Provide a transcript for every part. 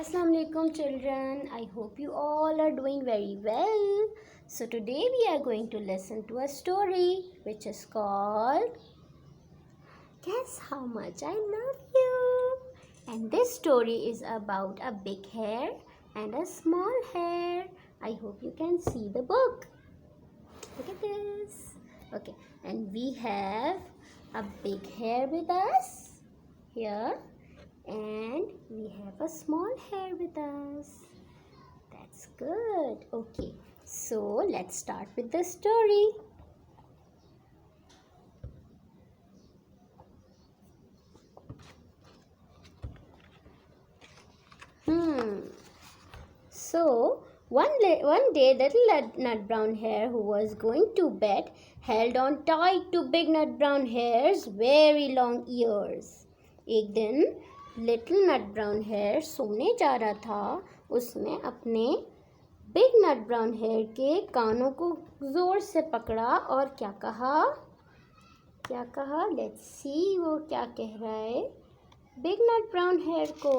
Assalamu alaikum children. I hope you all are doing very well. So today we are going to listen to a story which is called Guess How Much I Love You. And this story is about a big hare and a small hare. I hope you can see the book. Look at this. Okay, and we have a big hare with us here. And we have a small hare with us. That's good. Okay, so let's start with the story. So one day, little Nut Brown Hare, who was going to bed, held on tight to Big Nut Brown Hare's very long ears. एक दिन little nut brown hair सोने जा रहा था. उसने अपने big nut brown hare के कानों को जोर से पकड़ा और क्या कहा लेट्स सी वो क्या कह रहा है बिग नट ब्राउन हेयर को.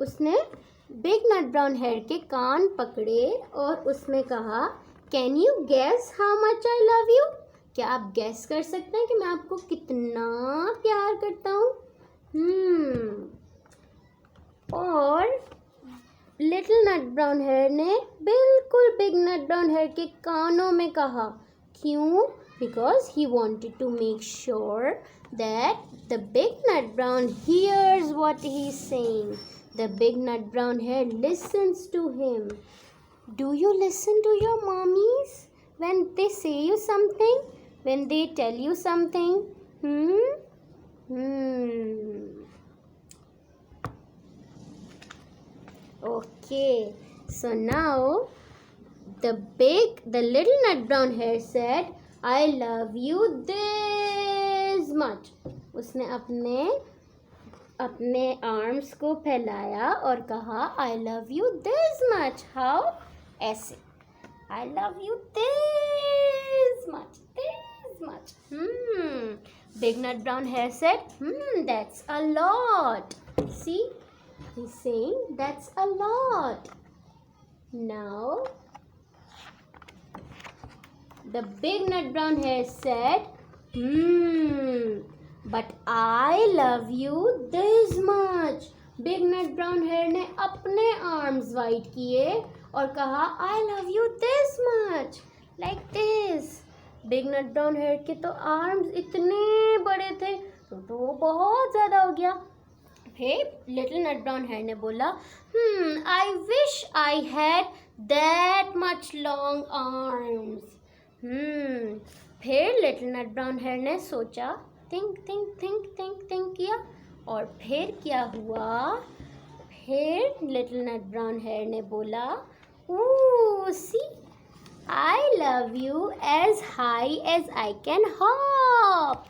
उसने बिग नट ब्राउन हेयर के कान पकड़े और उसने कहा can you guess how much I love you. क्या आप गैस कर सकते हैं कि मैं आपको कितना प्यार करता हूँ. और लिटिल नट ब्राउन हेयर ने बिल्कुल बिग नट ब्राउन हेयर के कानों में कहा. क्यों? Because he wanted to make sure that the big nut brown hears what he is saying. The big nut brown hare listens to him. Do you listen to your mommies when they say you something, when they tell you something? Okay, so now the little nut brown hare said, I love you this much. उसने अपने arms को फैलाया और कहा I love you this much. How? ऐसे. I love you this much. Big Nut Brown Hare said, that's a lot. See, he's saying that's a lot. Now, the Big Nut Brown Hare said, but I love you this much. Big nut brown hare ने अपने arms wide किए और कहा I love you this much like this. Big nut brown hare के तो arms इतने बड़े थे तो वो बहुत ज़्यादा हो गया. फिर लिटिल नट ब्राउन हेयर ने बोला I wish I had that much long arms. फिर लिटिल नट ब्राउन हेयर ने सोचा, थिंक किया और फिर क्या हुआ. फिर लिटिल नट ब्राउन हेयर ने बोला see I love you as high as I can hop.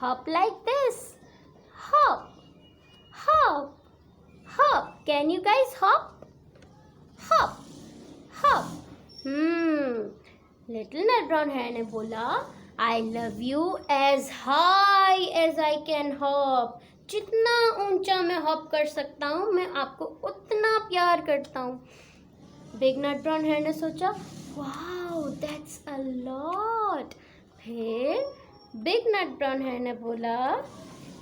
Hop like this. Hop. Can you guys hop. Little nut brown hare ने बोला I love you as high as I can hop. जितना ऊंचा मैं hop कर सकता हूँ मैं आपको उतना प्यार करता हूँ. बिग नट ब्राउन हेयर ने सोचा वाओ दैट्स अ लॉट. फिर बिग नट ब्राउन हेयर ने बोला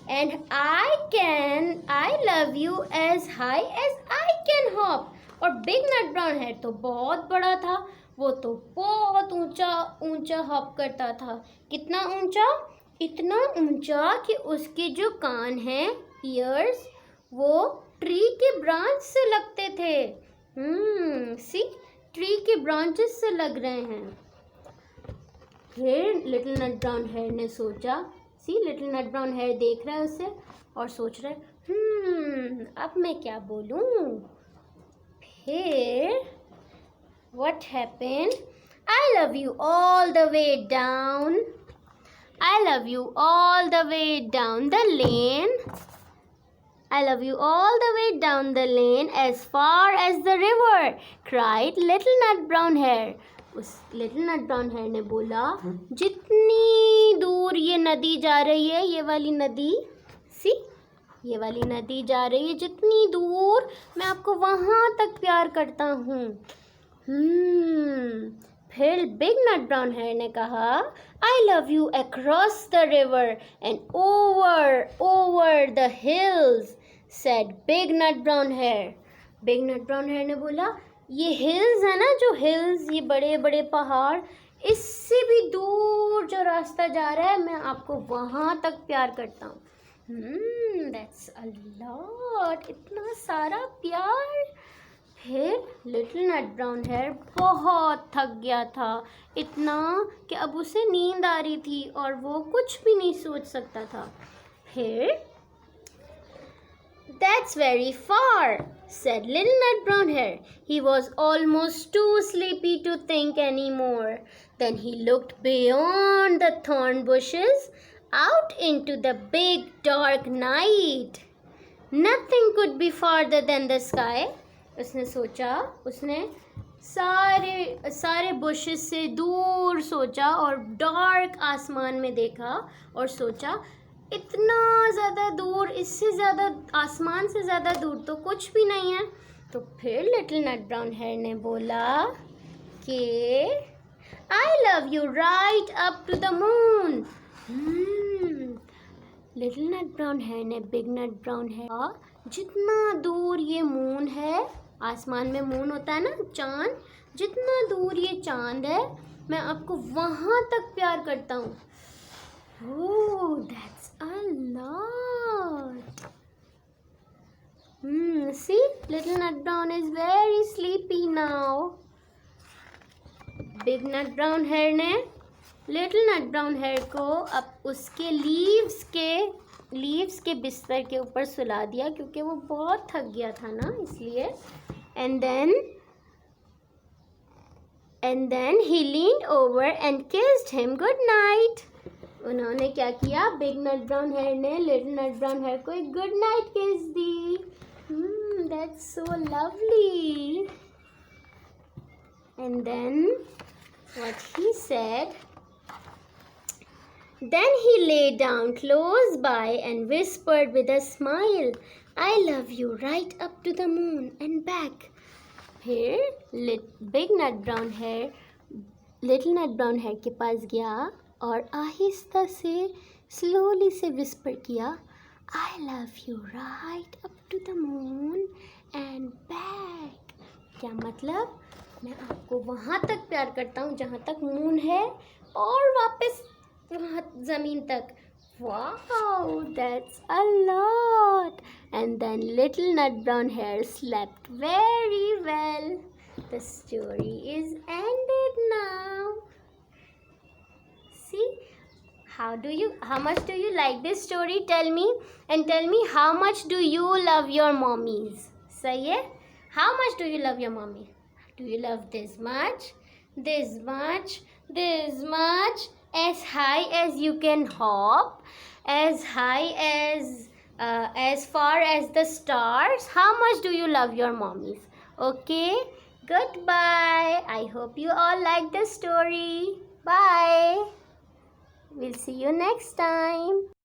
and I love you as high as I can hop. और बिग नट ब्राउन हेयर तो बहुत बड़ा था. वो तो बहुत ऊंचा हॉप करता था. कितना ऊंचा? इतना ऊंचा कि उसके जो कान हैं ईयर्स वो ट्री के ब्रांच से लगते थे. सी ट्री के ब्रांचेस से लग रहे हैं. फिर लिटिल नट ब्राउन हेयर ने सोचा, सी लिटिल नट ब्राउन हेयर देख रहा है उसे और सोच रहा है अब मैं क्या बोलूं. फिर what happened? I love you all the way down. I love you all the way down the lane. I love you all the way down the lane as far as the river, cried little Nut Brown Hare. उस little nut brown hare ने बोला जितनी दूर ये नदी जा रही है, ये वाली नदी, सी, ये वाली नदी जा रही है जितनी दूर, मैं आपको वहाँ तक प्यार करता हूँ। फिर बिग नट ब्राउन हेयर ने कहा, I love you across the river and over over the hills, said big nut brown hare. Big nut brown hare ने बोला, ये हिल्स है ना, जो हिल्स, ये बड़े बड़े पहाड़, इससे भी दूर जो रास्ता जा रहा है, मैं आपको वहाँ तक प्यार करता हूँ। दैट्स अ लॉट, इतना सारा प्यार। फिर लिटिल नट ब्राउन हेयर बहुत थक गया था, इतना कि अब उसे नींद आ रही थी और वो कुछ भी नहीं सोच सकता था। फिर That's very far, said Little Nut Brown Hare. He was almost too sleepy to think anymore. Then he looked beyond the thorn bushes, out into the big dark night. Nothing could be farther than the sky. उसने सोचा, उसने सारे bushes से दूर सोचा और dark आसमान में देखा और सोचा, इतना ज़्यादा दूर, इससे ज़्यादा, आसमान से ज़्यादा दूर तो कुछ भी नहीं है। तो फिर लिटिल नट ब्राउन हेयर ने बोला कि I love you right up to the moon. Little nut brown hare ने बिग नट ब्राउन हेयर, जितना दूर ये मून है, आसमान में मून होता है ना, चांद, जितना दूर ये चांद है, मैं आपको वहाँ तक प्यार करता हूँ। Oh, that's a lot. See, little nut brown is very sleepy now. Big nut brown hair ने little nut brown hair को अब उसके लीव्स के बिस्तर के ऊपर सुला दिया, क्योंकि वो बहुत थक गया था ना, इसलिए। And then he leaned over and kissed him good night. उन्होंने क्या किया, बिग नट ब्राउन हेयर ने लिटिल नट ब्राउन हेयर को एक गुड नाइट किस दी। That's so lovely. And then what he said, then he lay down close by and whispered with a smile, I love you right up to the moon and back. फिर big nut brown hare little nut brown hare के पास गया और आहिस्ता से, slowly से whisper किया, I love you right up to the moon and back. क्या मतलब, मैं आपको वहाँ तक प्यार करता हूँ जहाँ तक मून है, और वापस वहाँ ज़मीन तक। Wow, that's a lot. And then little nut brown hare slept very well. The story is ended now. See, how much do you like this story? Tell me, and tell me how much do you love your mommies? सही है? How much do you love your mommy? Do you love this much? This much? This much? As high as you can hop? As high as far as the stars? How much do you love your mommies? Okay? Goodbye. I hope you all like the story. Bye. We'll see you next time.